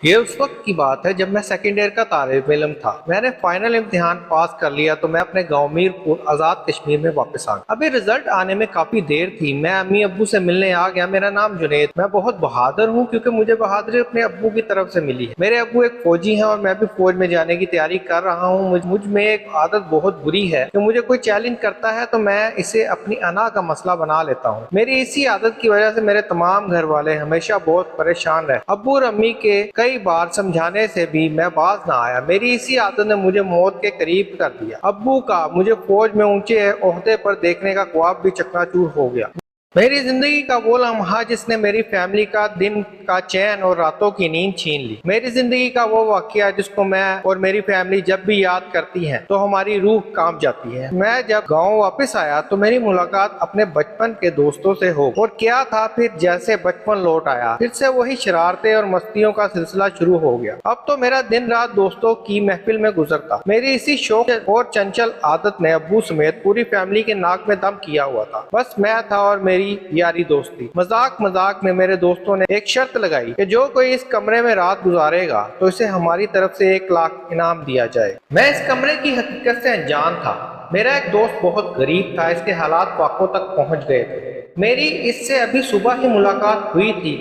ये उस वक्त की बात है जब मैं सेकेंड ईयर का तालिब इल्म था। मैंने फाइनल इम्तिहान पास कर लिया तो मैं अपने गांव मीरपुर आजाद कश्मीर में वापस आ गया। अभी रिजल्ट आने में काफी देर थी। मैं अम्मी अब्बू से मिलने आ गया। मेरा नाम जुनेद। मैं बहुत बहादुर हूँ क्योंकि मुझे बहादुरी अपने अब्बू की तरफ से मिली है। मेरे अब्बू एक फौजी हैं और मैं भी फौज में जाने की तैयारी कर रहा हूँ। मुझ में एक आदत बहुत बुरी है कि मुझे कोई चैलेंज करता है तो मैं इसे अपनी अना का मसला बना लेता हूँ। मेरी इसी आदत की वजह से मेरे तमाम घर वाले हमेशा बहुत परेशान रहे। अब्बू और अम्मी के कई बार समझाने से भी मैं बाज ना आया। मेरी इसी आदत ने मुझे मौत के करीब कर दिया। अब्बू का मुझे फौज में ऊंचे ओहदे पर देखने का ख्वाब भी चकनाचूर हो गया। मेरी जिंदगी का वो लम्हा जिसने मेरी फैमिली का दिन का चैन और रातों की नींद छीन ली। मेरी जिंदगी का वो वाकया जिसको मैं और मेरी फैमिली जब भी याद करती है तो हमारी रूह कांप जाती है। मैं जब गांव वापस आया तो मेरी मुलाकात अपने बचपन के दोस्तों से हो और क्या था, फिर जैसे बचपन लौट आया। फिर से वही शरारतें और मस्तियों का सिलसिला शुरू हो गया। अब तो मेरा दिन रात दोस्तों की महफिल में गुजरता। मेरी इसी शौक और चंचल आदत ने अब्बू समेत पूरी फैमिली के नाक में दम किया हुआ था। बस मैं था और मेरी यारी दोस्ती। मजाक मजाक में मेरे दोस्तों ने एक शर्त लगाई कि जो कोई इस कमरे में रात गुजारेगा तो इसे हमारी तरफ से 1 लाख इनाम दिया जाए। मैं इस कमरे की हकीकत से अनजान था। मेरा एक दोस्त बहुत गरीब था। इसके हालात वाकों तक पहुंच गए थे। मेरी इससे अभी सुबह ही मुलाकात हुई थी।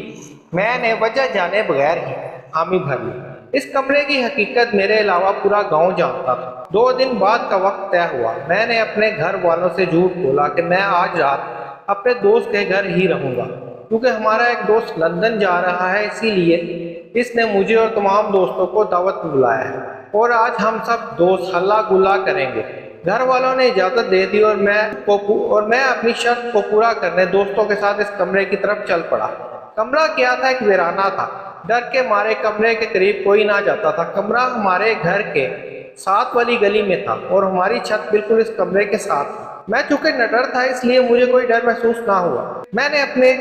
मैंने वजह जाने बगैर ही हामी भर ली। इस कमरे की हकीकत मेरे अलावा पूरा गांव जानता था। 2 दिन बाद का वक्त तय हुआ। मैंने अपने घर वालों से झूठ बोला कि मैं आज रात अपने दोस्त के घर ही रहूंगा क्योंकि हमारा एक दोस्त लंदन जा रहा है। इसीलिए इसने मुझे और तमाम दोस्तों को दावत में बुलाया है और आज हम सब दोस्त हल्ला गुल्ला करेंगे। घर वालों ने इजाजत दे दी और मैं अपनी शर्त को पूरा करने दोस्तों के साथ इस कमरे की तरफ चल पड़ा। कमरा क्या था? एक वीराना था। डर के मारे कमरे के करीब कोई ना जाता था। कमरा हमारे घर के साथ वाली गली में था और हमारी छत बिल्कुल इस कमरे के साथ थी। मैं चूंकि निडर था इसलिए मुझे कोई डर महसूस ना हुआ। मैंने अपने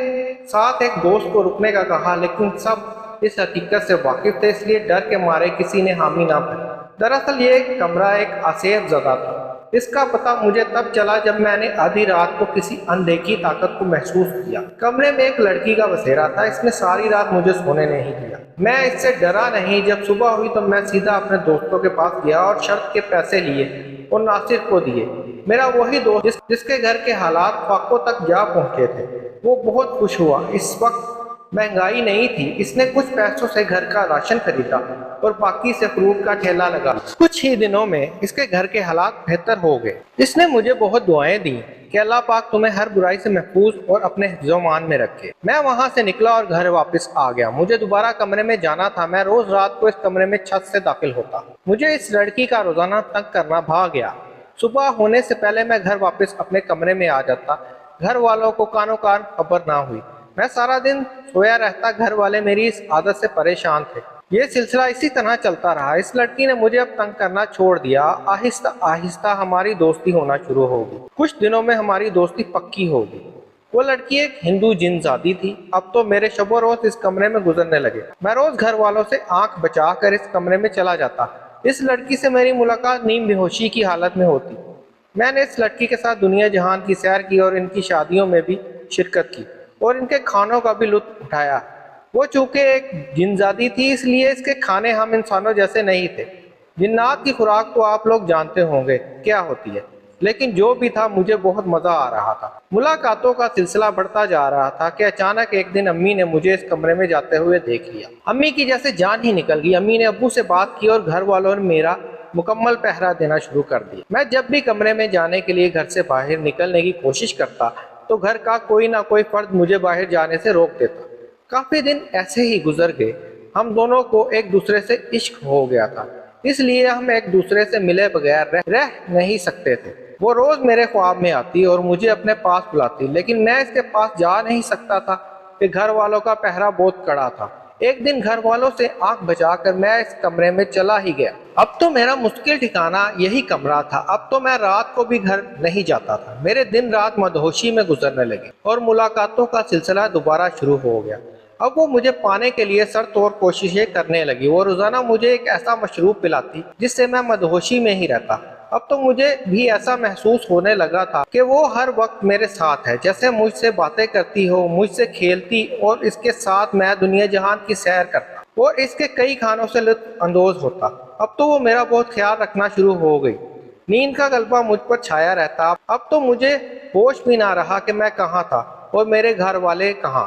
साथ एक दोस्त को रुकने का कहा लेकिन सब इस हकीकत से वाकिफ थे इसलिए डर के मारे किसी ने हामी ना भरी। दरअसल ये कमरा एक आसेफ ज़दा था। इसका पता मुझे तब चला जब मैंने आधी रात को किसी अनदेखी ताकत को महसूस किया। कमरे में एक लड़की का बसेरा था। इसने सारी रात मुझे सोने नहीं दिया। मैं इससे डरा नहीं। जब सुबह हुई तो मैं सीधा अपने दोस्तों के पास गया और शर्त के पैसे लिए और नासिर को दिए। मेरा वही दोस्त जिसके घर के हालात फाकों तक जा पहुंचे थे वो बहुत खुश हुआ। इस वक्त महंगाई नहीं थी। इसने कुछ पैसों से घर का राशन खरीदा और बाकी से फ्रूट का ठेला लगा। कुछ ही दिनों में इसके घर के हालात बेहतर हो गए। इसने मुझे बहुत दुआएं दी कि अल्लाह पाक तुम्हें हर बुराई से महफूज और अपने हिफ्ज़-ओ-मान में रखे। मैं वहां से निकला और घर वापस आ गया। मुझे दोबारा कमरे में जाना था। मैं रोज रात को इस कमरे में छत से दाखिल होता। मुझे इस लड़की का रोजाना तंग करना भाग गया। सुबह होने से पहले मैं घर वापस अपने कमरे में आ जाता। घर वालों को कानो कान खबर ना हुई। मैं सारा दिन सोया रहता। घर वाले मेरी इस आदत से परेशान थे। ये सिलसिला इसी तरह चलता रहा। इस लड़की ने मुझे अब तंग करना छोड़ दिया। आहिस्ता आहिस्ता हमारी दोस्ती होना शुरू हो गई। कुछ दिनों में हमारी दोस्ती पक्की हो गई। वो लड़की एक हिंदू जिनजादी थी। अब तो मेरे शबो रोज इस कमरे में गुजरने लगे। मैं रोज घर वालों से आंख बचा कर इस कमरे में चला जाता। इस लड़की से मेरी मुलाकात नीम बेहोशी की हालत में होती। मैंने इस लड़की के साथ दुनिया जहान की सैर की और इनकी शादियों में भी शिरकत की और इनके खानों का भी लुत्फ उठाया। वो चूंकि एक जिनजादी थी इसलिए इसके खाने हम इंसानों जैसे नहीं थे। जिन्नात की खुराक तो आप लोग जानते होंगे क्या होती है, लेकिन जो भी था मुझे बहुत मजा आ रहा था। मुलाकातों का सिलसिला बढ़ता जा रहा था कि अचानक एक दिन अम्मी ने मुझे इस कमरे में जाते हुए देख लिया। अम्मी की जैसे जान ही निकल गई। अम्मी ने अब्बू से बात की और घर वालों ने मेरा मुकम्मल पहरा देना शुरू कर दिया। मैं जब भी कमरे में जाने के लिए घर से बाहर निकलने की कोशिश करता तो घर का कोई ना कोई फर्द मुझे बाहर जाने से रोक देता। काफी दिन ऐसे ही गुजर गए। हम दोनों को एक दूसरे से इश्क हो गया था, इसलिए हम एक दूसरे से मिले बगैर रह नहीं सकते थे। वो रोज मेरे ख्वाब में आती और मुझे अपने पास बुलाती, लेकिन मैं इसके पास जा नहीं सकता था कि घर वालों का पहरा बहुत कड़ा था। एक दिन घर वालों से आंख बचाकर मैं इस कमरे में चला ही गया। अब तो मेरा मुश्किल ठिकाना यही कमरा था। अब तो मैं रात को भी घर नहीं जाता था। मेरे दिन रात मदहोशी में गुजरने लगे और मुलाकातों का सिलसिला दोबारा शुरू हो गया। अब वो मुझे पाने के लिए सर तोड़ कोशिशें करने लगी। वो रोजाना मुझे एक ऐसा मशरूब पिलाती जिससे मैं मदहोशी में ही रहता। अब तो मुझे भी ऐसा महसूस होने लगा था कि वो हर वक्त मेरे साथ है, जैसे मुझसे बातें करती हो, मुझसे खेलती और इसके साथ मैं दुनिया जहान की सैर करता। और इसके कई खानों से लुत्फ अंदोज होता। अब तो वो मेरा बहुत ख्याल रखना शुरू हो गई। नींद का गलबा मुझ पर छाया रहता। अब तो मुझे होश भी ना रहा कि मैं कहाँ था और मेरे घर वाले कहाँ।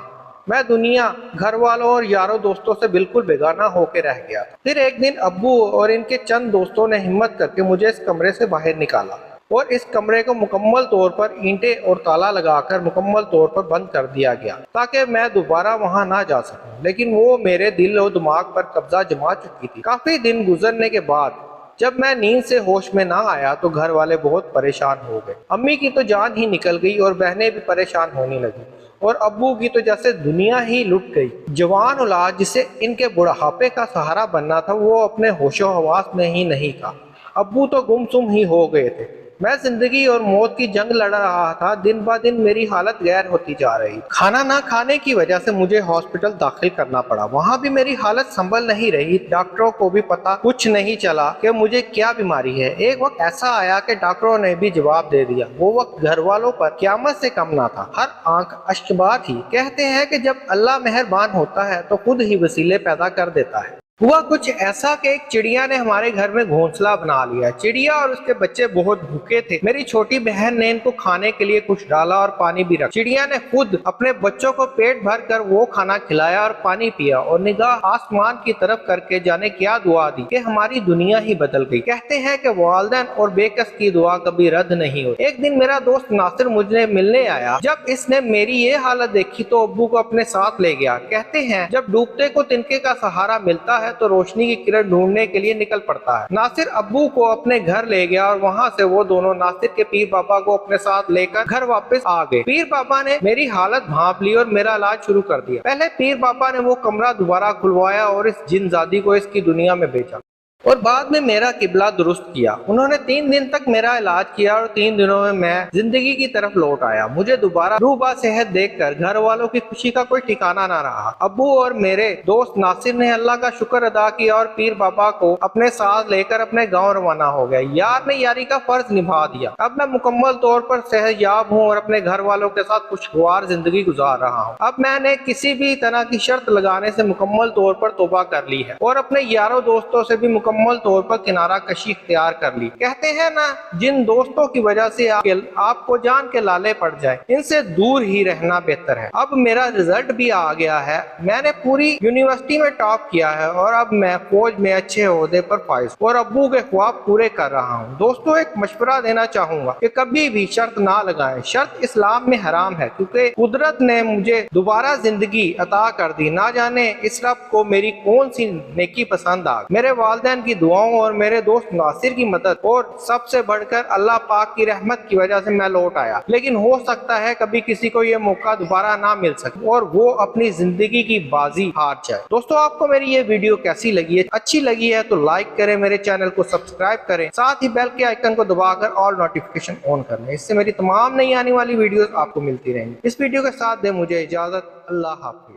मैं दुनिया, घर वालों और यारों दोस्तों से बिल्कुल बेगाना होकर रह गया। फिर एक दिन अब्बू और इनके चंद दोस्तों ने हिम्मत करके मुझे इस कमरे से बाहर निकाला और इस कमरे को मुकम्मल तौर पर ईंटें और ताला लगाकर मुकम्मल तौर पर बंद कर दिया गया ताकि मैं दोबारा वहां ना जा सकूं। लेकिन वो मेरे दिल और दिमाग पर कब्जा जमा चुकी थी। काफी दिन गुजरने के बाद जब मैं नींद से होश में ना आया तो घर वाले बहुत परेशान हो गए। अम्मी की तो जान ही निकल गई और बहनें भी परेशान होने लगी और अब्बू की तो जैसे दुनिया ही लुट गई। जवान औलाद जिसे इनके बुढ़ापे का सहारा बनना था वो अपने होशो हवास में ही नहीं था। अब्बू तो गुमसुम ही हो गए थे। मैं जिंदगी और मौत की जंग लड़ रहा था। दिन ब दिन मेरी हालत गैर होती जा रही। खाना ना खाने की वजह से मुझे हॉस्पिटल दाखिल करना पड़ा। वहाँ भी मेरी हालत संभल नहीं रही। डॉक्टरों को भी पता कुछ नहीं चला कि मुझे क्या बीमारी है। एक वक्त ऐसा आया कि डॉक्टरों ने भी जवाब दे दिया। वो वक्त घर वालों पर क़यामत से कम ना था। हर आंख अश्कबार थी। कहते हैं कि जब अल्लाह मेहरबान होता है तो खुद ही वसीले पैदा कर देता है। हुआ कुछ ऐसा कि एक चिड़िया ने हमारे घर में घोंसला बना लिया। चिड़िया और उसके बच्चे बहुत भूखे थे। मेरी छोटी बहन ने इनको खाने के लिए कुछ डाला और पानी भी रखा। चिड़िया ने खुद अपने बच्चों को पेट भर कर वो खाना खिलाया और पानी पिया और निगाह आसमान की तरफ करके जाने क्या दुआ दी कि हमारी दुनिया ही बदल गई। कहते हैं कि वालिदैन और बेकस की दुआ कभी रद्द नहीं होती। एक दिन मेरा दोस्त नासिर मुझे मिलने आया। जब इसने मेरी ये हालत देखी तो अब्बू को अपने साथ ले गया। कहते हैं जब डूबते को तिनके का सहारा मिलता है तो रोशनी की किरण ढूंढने के लिए निकल पड़ता है। नासिर अब्बू को अपने घर ले गया और वहाँ से वो दोनों नासिर के पीर बाबा को अपने साथ लेकर घर वापस आ गए। पीर बाबा ने मेरी हालत भांप ली और मेरा इलाज शुरू कर दिया। पहले पीर बाबा ने वो कमरा दोबारा खुलवाया और इस जिनजादी को इसकी दुनिया में भेजा और बाद में मेरा किबला दुरुस्त किया। उन्होंने 3 दिन तक मेरा इलाज किया और 3 दिनों में मैं जिंदगी की तरफ लौट आया। मुझे दोबारा रूबा सेहत देखकर घर वालों की खुशी का कोई ठिकाना ना रहा। अब्बू और मेरे दोस्त नासिर ने अल्लाह का शुक्र अदा किया और पीर बाबा को अपने साथ लेकर अपने गांव रवाना हो गए। यार ने यारी का फर्ज निभा दिया। अब मैं मुकम्मल तौर पर सेहतयाब हूँ और अपने घर वालों के साथ खुशगवार जिंदगी गुजार रहा हूँ। अब मैंने किसी भी तरह की शर्त लगाने से मुकम्मल तौर पर तौबा कर ली है और अपने यारों दोस्तों से भी मुकम्मल तौर पर किनारा कशी इख्तियार कर ली। कहते हैं ना, जिन दोस्तों की वजह से आपको जान के लाले पड़ जाए, इनसे दूर ही रहना बेहतर है। अब मेरा रिजल्ट भी आ गया है। मैंने पूरी यूनिवर्सिटी में टॉप किया है और अब मैं फौज में अच्छे ओहदे पर फाइज और अब्बू के ख्वाब पूरे कर रहा हूँ। दोस्तों, एक मशवरा देना चाहूंगा कि कभी भी शर्त ना लगाएं। शर्त इस्लाम में हराम है क्योंकि कुदरत ने मुझे दोबारा जिंदगी अता कर दी। ना जाने इस रब को मेरी कौन सी नेकी पसंद आ गई। मेरे वालिदैन की दुआओं और मेरे दोस्त नासिर की मदद और सबसे बढ़कर अल्लाह पाक की रहमत की वजह से मैं लौट आया। लेकिन हो सकता है कभी किसी को ये मौका दोबारा ना मिल सके और वो अपनी जिंदगी की बाजी हार जाए। दोस्तों, आपको मेरी ये वीडियो कैसी लगी है? अच्छी लगी है तो लाइक करें, मेरे चैनल को सब्सक्राइब करें, साथ ही बेल के आइकन को दबाकर ऑल नोटिफिकेशन ऑन कर लें। इससे मेरी तमाम नई आने वाली वीडियोस आपको मिलती रहेंगी। इस वीडियो के साथ दे मुझे इजाजत। अल्लाह हाफिज।